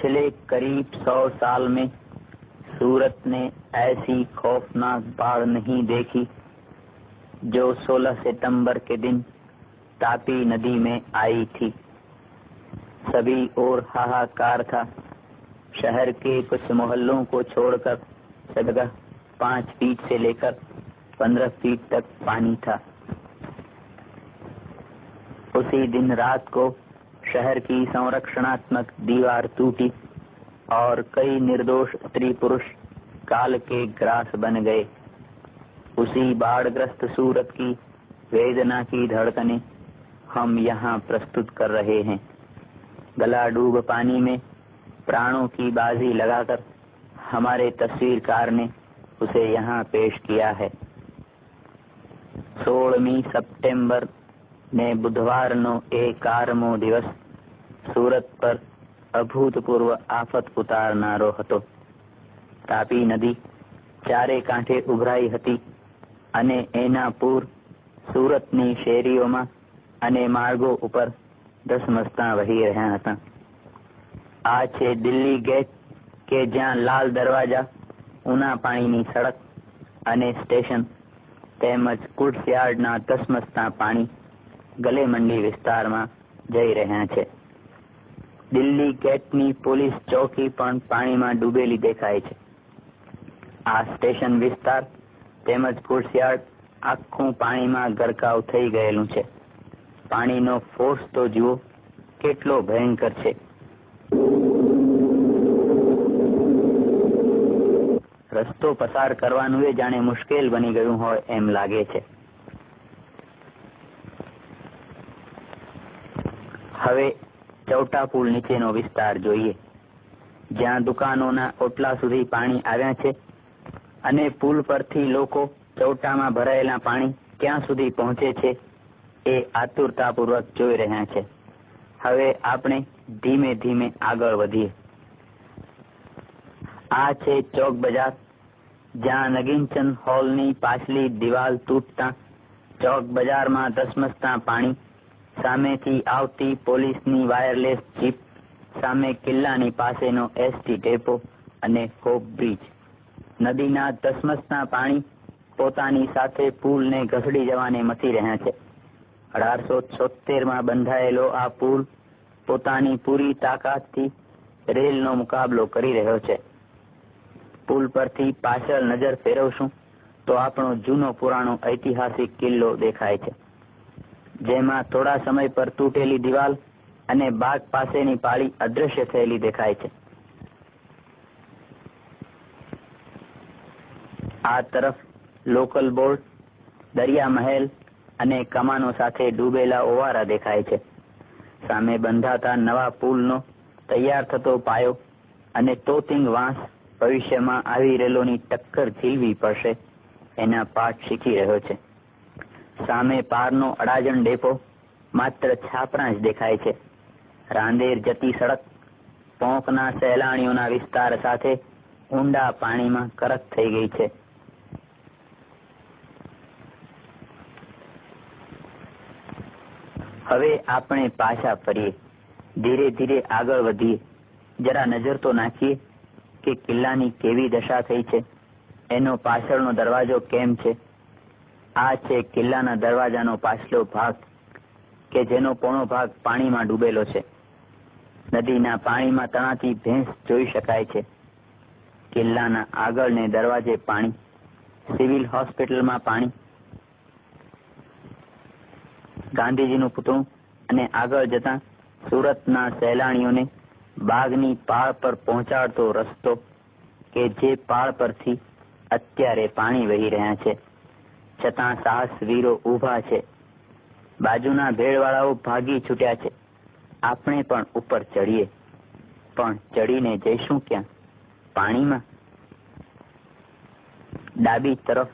पिछले करीब 100 साल में सूरत ने ऐसी खौफनाक बाढ़ नहीं देखी जो 16 सितंबर के दिन तापी नदी में आई थी। सभी ओर हाहाकार था। शहर के कुछ मोहल्लों को छोड़कर सब जगह 5 फीट से लेकर 15 फीट तक पानी था। उसी दिन रात को शहर की संरक्षणात्मक दीवार टूटी और कई निर्दोष स्त्री पुरुष काल के ग्रास बन गए। उसी बाढ़ग्रस्त सूरत की वेदना की धड़कनें हम यहाँ प्रस्तुत कर रहे हैं। गला डूब पानी में प्राणों की बाजी लगाकर हमारे तस्वीरकार ने उसे यहाँ पेश किया है। 16મી સપ્ટેમ્બર ને બુધવારનો એ 11મો દિવસ સુરત પર અભૂતપૂર્વ આફત ઉતારનારો હતો. તાપી નદી ચારે કાંઠે ઉભરાઈ હતી અને એના પૂર સુરતની શેરીઓમાં અને માર્ગો ઉપર ધસમસતા વહી રહ્યા હતા. આ છે દિલ્હી ગેટ કે જ્યાં લાલ દરવાજા, ઉના પાણીની સડક અને સ્ટેશન તેમજ કુડસયાર્ડના ધસમસતા પાણી ગલે મંડી વિસ્તારમાં જઈ રહ્યા છે. દિલ્હી ગેટની પોલીસ ચોકી પણ પાણીમાં ડૂબેલી દેખાય છે. આ સ્ટેશન વિસ્તાર તેમજ કુડસયાર્ડ આખું પાણીમાં ગરકાવ થઈ ગયેલું છે. પાણીનો ફોર્સ તો જુઓ કેટલો ભયંકર છે. રસ્તો પસાર કરવાનું એ જાણે મુશ્કેલ બની ગયું હોય એમ લાગે છે. હવે ચૌટા પુલ નીચેનો વિસ્તાર જોઈએ, જ્યાં દુકાનોના ઓટલા સુધી પાણી આવ્યા છે અને પુલ પરથી લોકો ચૌટામાં ભરાયેલા પાણી ક્યાં સુધી પહોંચે છે એ આતુરતાપૂર્વક જોઈ રહ્યા છે. હવે આપણે ધીમે ધીમે આગળ વધીએ. આ છે ચોક બજાર, જ્યાં નગીનચંદ હોલની પાછલી દિવાલ તૂટતા ચોક બજારમાં ધસમસતા પાણી, સામેથી આવતી પોલીસની વાયરલેસ જીપ, સામે કિલ્લાની પાસેનો એસટી ડેપો અને હોપ બ્રિજ. નદીના ધસમસતા પાણી પોતાની સાથે પુલને ઘસડી જવાને મથી રહ્યા છે. 1876માં બંધાયેલો આ પુલ પોતાની પૂરી તાકાતથી રેલનો મુકાબલો કરી રહ્યો છે. પુલ પરથી પાછળ નજર ફેરવશું તો આપણો જૂનો પુરાણો ઐતિહાસિક કિલ્લો દેખાય છે, જેમાં થોડા સમય પર તૂટેલી દિવાલ અને બાગ પાસેની પાળી અદૃશ્ય થયેલી દેખાય છે. આ તરફ લોકલ બોર્ડ, દરિયા મહેલ અને કમાનો સાથે ડૂબેલા ઓવારા દેખાય છે. સામે બંધાતા નવા પુલનો તૈયાર થતો પાયો અને તોતિંગ વાંસ ભવિષ્યમાં આવી રેલોની ટક્કર ઝીલવી પડશે એના પાઠ શીખી રહ્યો છે. સામે પારનો અડાજણ ડેપો માત્ર છાપરા જ દેખાય છે. રાંદેર જતી સડક પોંકના સહેલાણીઓના વિસ્તાર સાથે ઊંડા પાણીમાં કરક થઈ ગઈ છે. હવે આપણે પાછા ફરીએ, ધીરે ધીરે આગળ વધીએ. જરા નજર તો નાખીએ કે કિલ્લાની કેવી દશા થઈ છે, એનો પાછળનો દરવાજો કેમ છે. આ છે કિલ્લાના દરવાજાનો પાછલો ભાગ કે જેનો પોણો ભાગ પાણીમાં ડૂબેલો છે. નદીના પાણીમાં તણાતી ભેંસ જોઈ શકાય છે. કિલ્લાના આગળને દરવાજે પાણી, સિવિલ હોસ્પિટલમાં પાણી, ગાંધીજીનું પૂતળું અને આગળ જતા સુરતના સહેલાણીઓને બાગની પાળ પર પહોંચાડતો રસ્તો કે જે પાળ પરથી અત્યારે પાણી વહી રહ્યા છે. છતાં સાહસવીરો ઊભા છે. બાજુના ભેળવાળાઓ ભાગી છૂટ્યા છે. આપણે પણ ઉપર ચડીએ, પણ ચડીને જઈશું ક્યાં? પાણીમાં. ડાબી તરફ